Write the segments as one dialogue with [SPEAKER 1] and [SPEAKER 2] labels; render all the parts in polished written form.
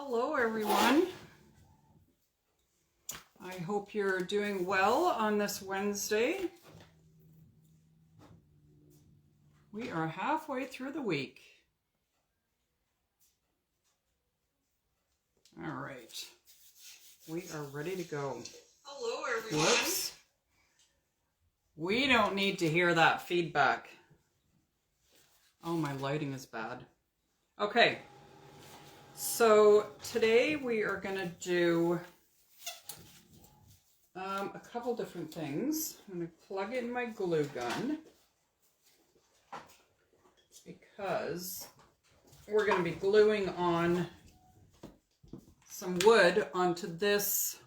[SPEAKER 1] Hello everyone. I hope you're doing well on this Wednesday. We are halfway through the week. All right, we are ready to go.
[SPEAKER 2] Hello everyone.
[SPEAKER 1] Whoops. We don't need to hear that feedback. Oh, my lighting is bad. Okay, so today we are going to do a couple different things. I'm going to plug in my glue gun because we're going to be gluing on some wood onto this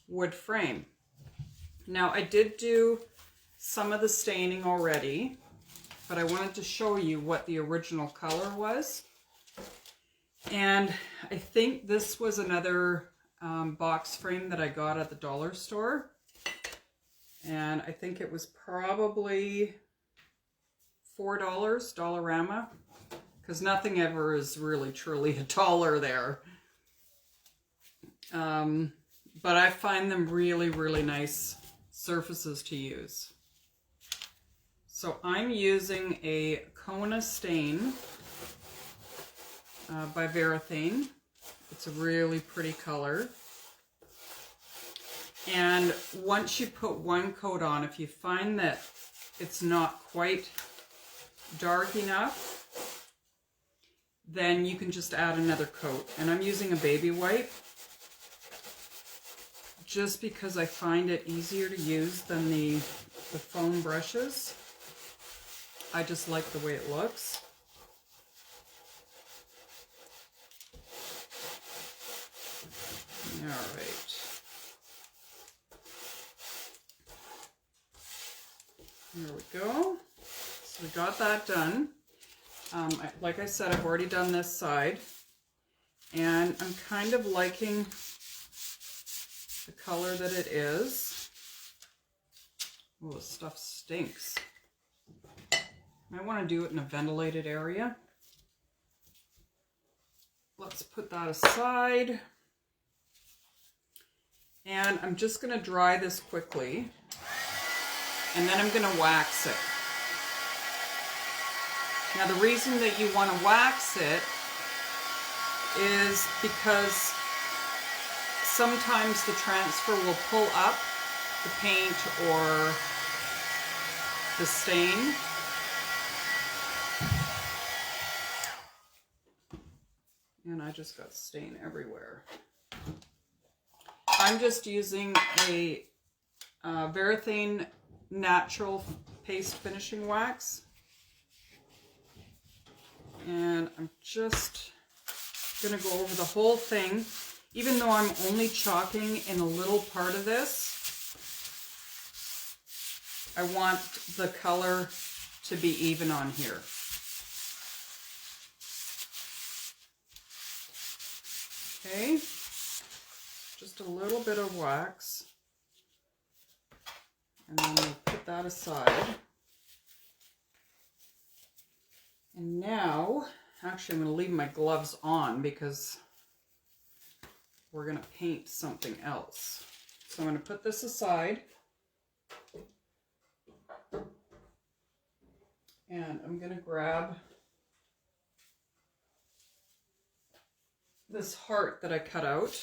[SPEAKER 1] wood frame. Now, I did do some of the staining already, but I wanted to show you what the original color was. And I think this was another box frame that I got at the dollar store. And I think it was probably $4, Dollarama, because nothing ever is really truly a dollar there. But I find them really, really nice surfaces to use. So I'm using a Kona stain by Varathane. It's a really pretty color. And once you put one coat on, if you find that it's not quite dark enough, then you can just add another coat. And I'm using a baby wipe just because I find it easier to use than the foam brushes. I just like the way it looks. All right. There we go. So we got that done. Like I said, I've already done this side. And I'm kind of liking the color that it is. Oh, this stuff stinks. I want to do it in a ventilated area. Let's put that aside. And I'm just going to dry this quickly. And then I'm going to wax it. Now the reason that you want to wax it is because sometimes the transfer will pull up the paint or the stain. And I just got stain everywhere. I'm just using a Varathane Natural Paste Finishing Wax. And I'm just going to go over the whole thing. Even though I'm only chalking in a little part of this, I want the color to be even on here. Okay, just a little bit of wax, and then we'll put that aside. And now, actually I'm going to leave my gloves on because we're going to paint something else. So I'm going to put this aside. And I'm going to grab this heart that I cut out.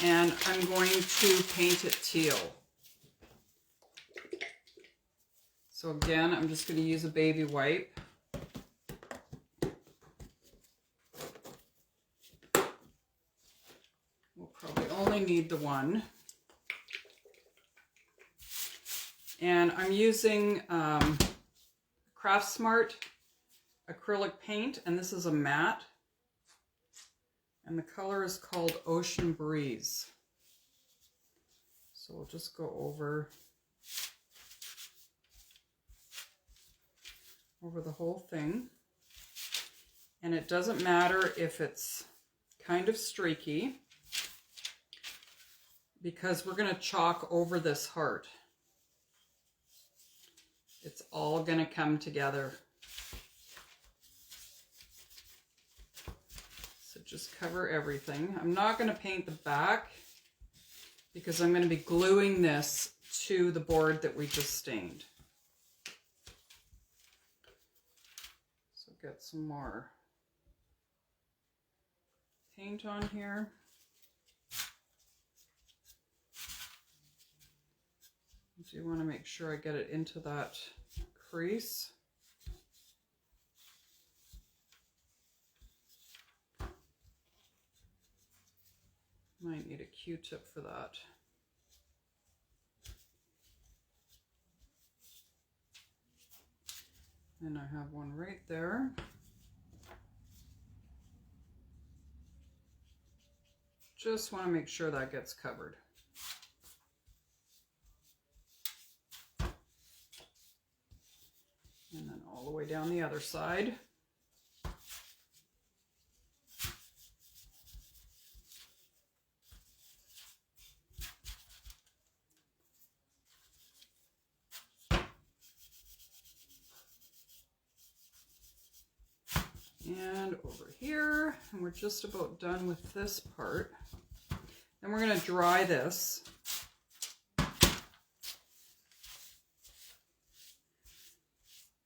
[SPEAKER 1] And I'm going to paint it teal. So again, I'm just going to use a baby wipe. We'll probably only need the one. And I'm using Craftsmart acrylic paint, and this is a matte. And the color is called Ocean Breeze. So we'll just go over the whole thing. And it doesn't matter if it's kind of streaky, because we're going to chalk over this heart. It's all going to come together. just cover everything. I'm not going to paint the back because I'm going to be gluing this to the board that we just stained. So get some more paint on here. I do want to make sure I get it into that crease. Might need a Q-tip for that. And I have one right there. Just want to make sure that gets covered. And then all the way down the other side. And over here, and we're just about done with this part. Then we're going to dry this.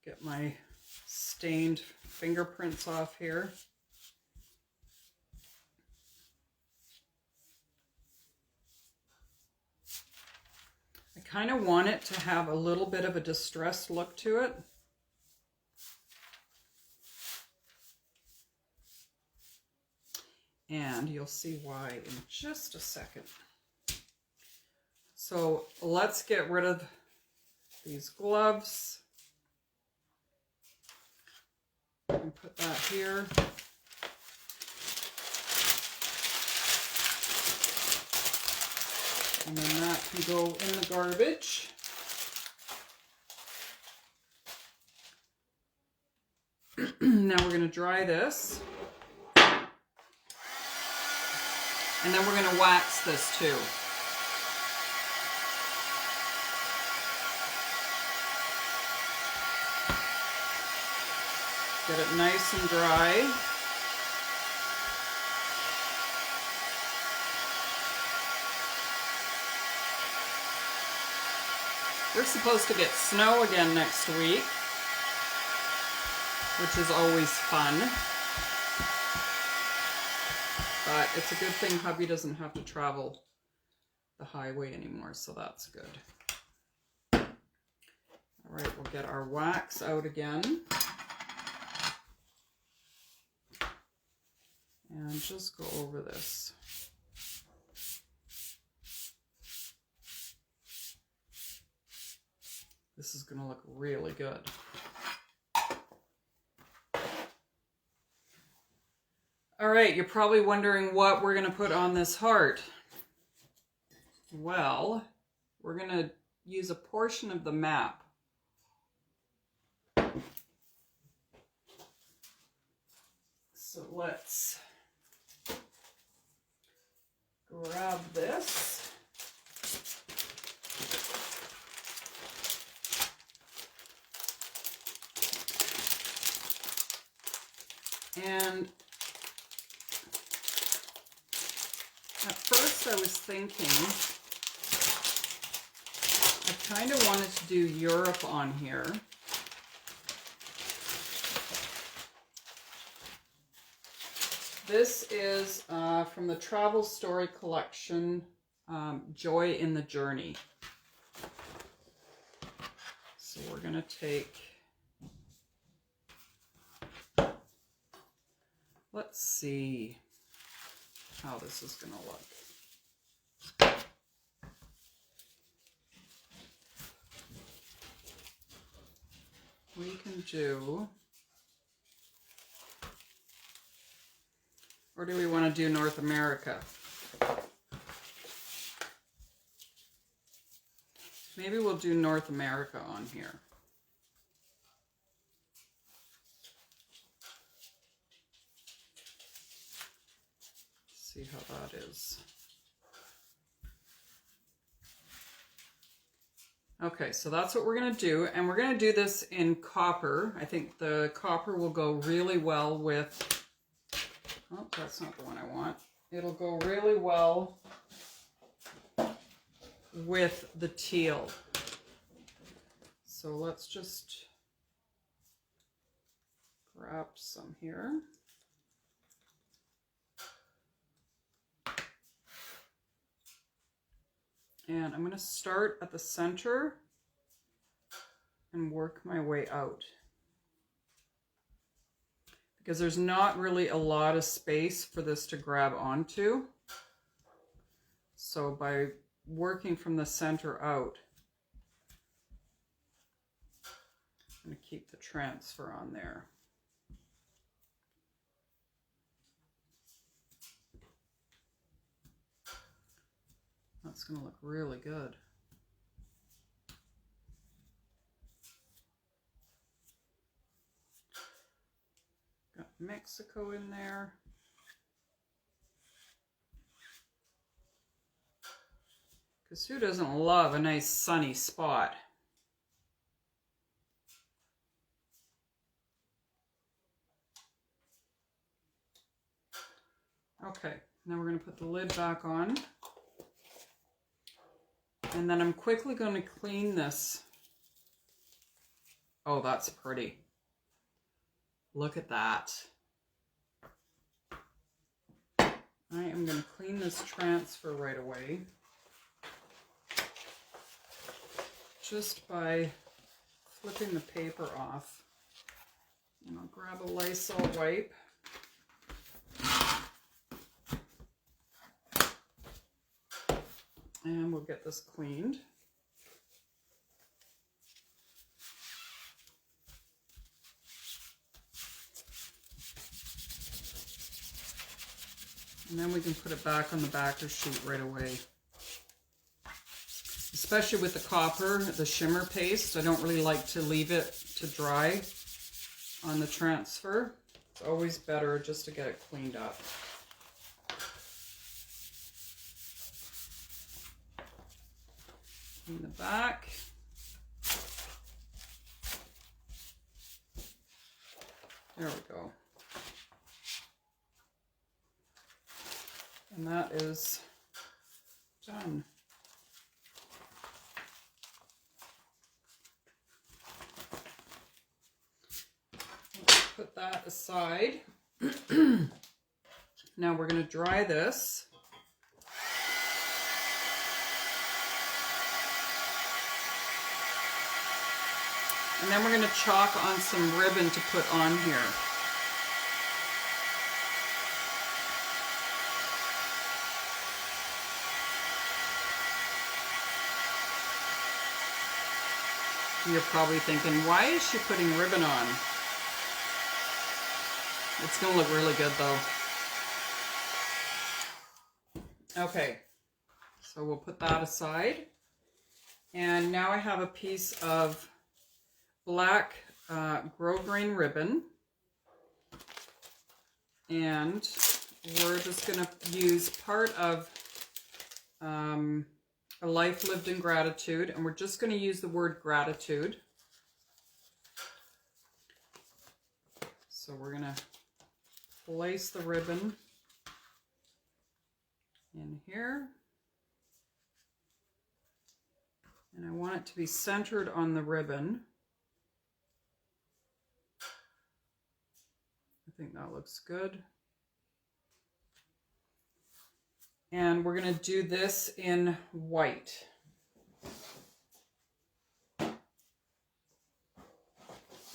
[SPEAKER 1] Get my stained fingerprints off here. I kind of want it to have a little bit of a distressed look to it. And you'll see why in just a second. So let's get rid of these gloves. And put that here. And then that can go in the garbage. Now we're going to dry this. And then we're going to wax this too. Get it nice and dry. We're supposed to get snow again next week, which is always fun. But it's a good thing hubby doesn't have to travel the highway anymore, so that's good. All right, we'll get our wax out again. And just go over this. This is going to look really good. All right, you're probably wondering what we're going to put on this heart. Well, we're going to use a portion of the map. So let's grab this. And at first I was thinking I kind of wanted to do Europe on here. This is from the Travel Story Collection, Joy in the Journey. So we're going to take, let's see how this is going to look. We can do, or do we want to do North America? Maybe we'll do North America on here. See how that is. Okay, so that's what we're going to do, and we're going to do this in copper. I think the copper will go really well with Oh, that's not the one I want. It'll go really well with the teal. So let's just grab some here. And I'm going to start at the center and work my way out. Because there's not really a lot of space for this to grab onto. So by working from the center out, I'm going to keep the transfer on there. That's going to look really good. Got Mexico in there. Because who doesn't love a nice sunny spot? Okay, now we're going to put the lid back on. And then I'm quickly going to clean this. Oh, that's pretty. Look at that. I am going to clean this transfer right away. Just by flipping the paper off. And I'll grab a Lysol wipe. And we'll get this cleaned. And then we can put it back on the backer sheet right away. Especially with the copper, the shimmer paste, I don't really like to leave it to dry on the transfer. It's always better just to get it cleaned up. In the back. There we go. And that is done. Let's put that aside. Now we're going to dry this. And then we're going to chalk on some ribbon to put on here. You're probably thinking, why is she putting ribbon on? It's going to look really good though. Okay, so we'll put that aside. And now I have a piece of black grosgrain ribbon, and we're just going to use part of A Life Lived in Gratitude, and we're just going to use the word gratitude. So we're going to place the ribbon in here, and I want it to be centered on the ribbon. I think that looks good. And we're going to do this in white.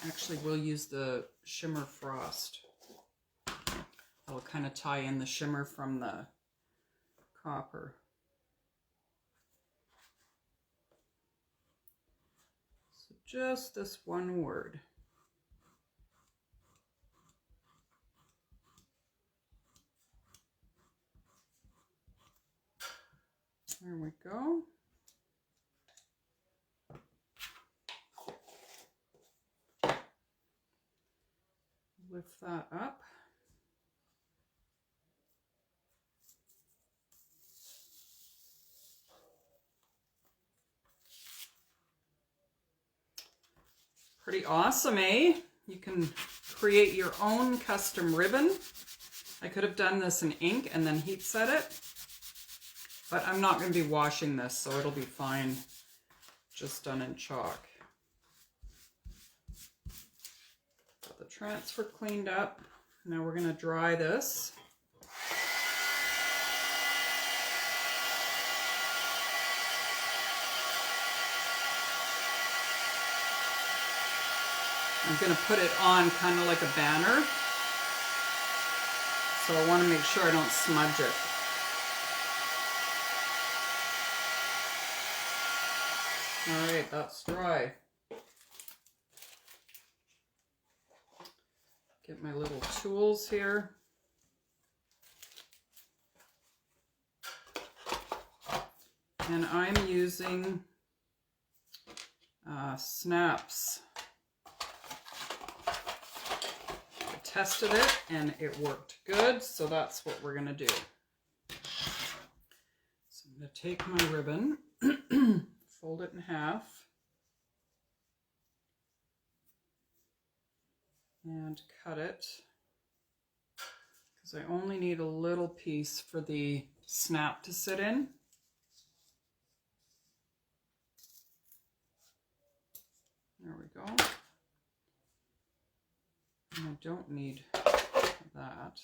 [SPEAKER 1] Actually, we'll use the Shimmer Frost. That'll kind of tie in the shimmer from the copper. So just this one word. There we go. Lift that up. Pretty awesome, eh? You can create your own custom ribbon I could have done this in ink and then heat set it, but I'm not going to be washing this, so it'll be fine just done in chalk. Got the transfer cleaned up. Now we're going to dry this. I'm going to put it on kind of like a banner. So I want to make sure I don't smudge it. All right, that's dry. Get my little tools here. And I'm using snaps. Tested it and it worked good, so that's what we're going to do. So I'm going to take my ribbon, fold it in half, and cut it, because I only need a little piece for the snap to sit in. There we go. And I don't need that.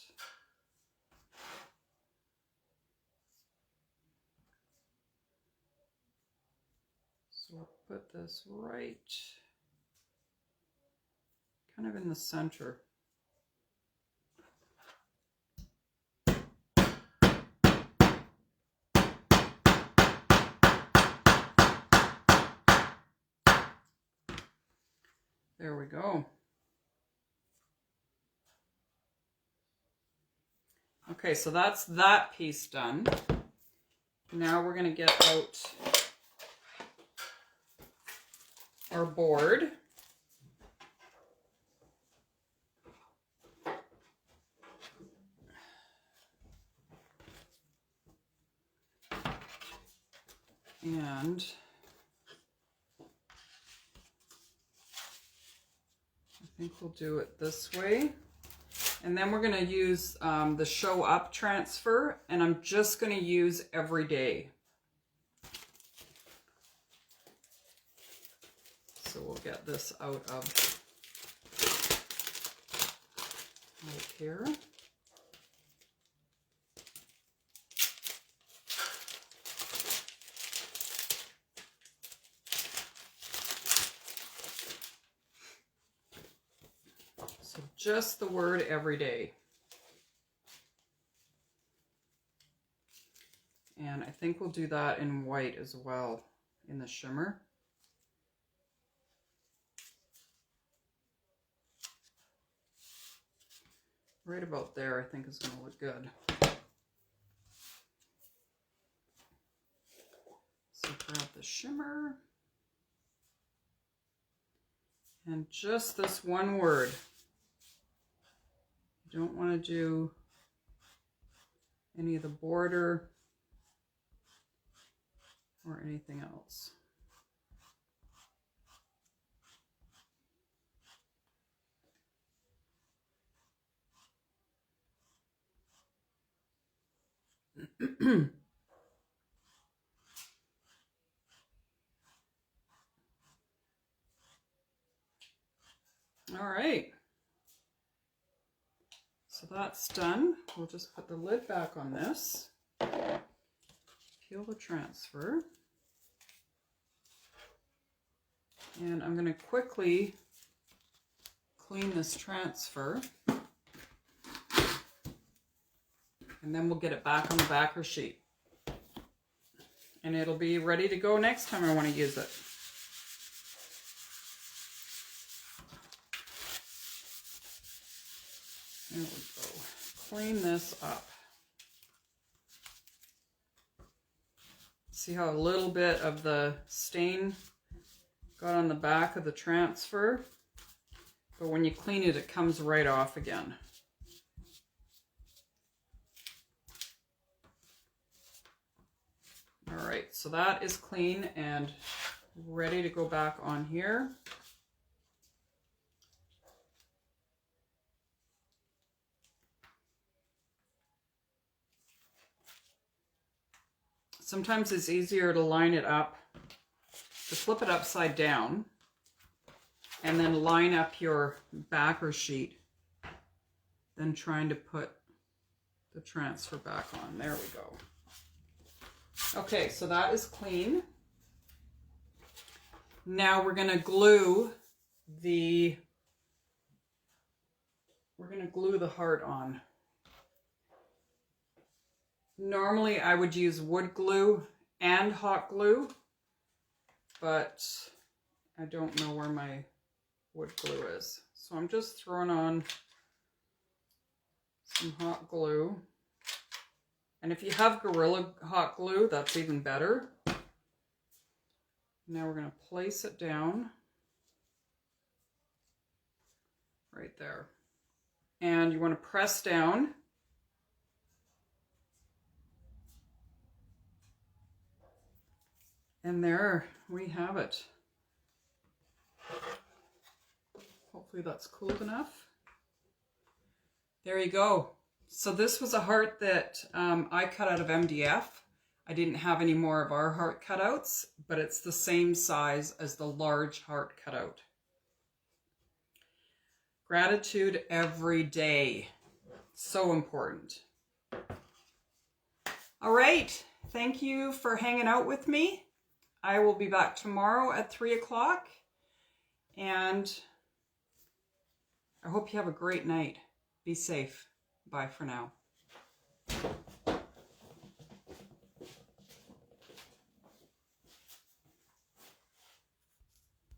[SPEAKER 1] So I'll put this right kind of in the center. There we go. Okay, so that's that piece done. Now we're going to get out our board. And I think we'll do it this way. And then we're going to use the Show Up transfer, and I'm just going to use Every Day. So we'll get this out of right here. So just the word Every Day. And I think we'll do that in white as well, in the shimmer. Right about there, I think is going to look good. So grab the shimmer. And just this one word. You don't want to do any of the border or anything else. All right. So that's done. We'll just put the lid back on this. Peel the transfer. And I'm going to quickly clean this transfer. And then we'll get it back on the backer sheet. And it'll be ready to go next time I want to use it. There we go. Clean this up. See how a little bit of the stain got on the back of the transfer? But when you clean it, it comes right off again. All right, so that is clean and ready to go back on here. Sometimes it's easier to line it up, to flip it upside down, and then line up your backer sheet than trying to put the transfer back on. There we go. Okay, so that is clean. Now we're going to glue the heart on. Normally I would use wood glue and hot glue, but I don't know where my wood glue is. So I'm just throwing on some hot glue. And if you have Gorilla hot glue, that's even better. Now we're going to place it down right there. And you want to press down. And there we have it. Hopefully that's cooled enough. There you go. So this was a heart that I cut out of MDF. I didn't have any more of our heart cutouts, but it's the same size as the large heart cutout. Gratitude every day. So important. All right. Thank you for hanging out with me. I will be back tomorrow at 3 o'clock. And I hope you have a great night. Be safe. Bye for now.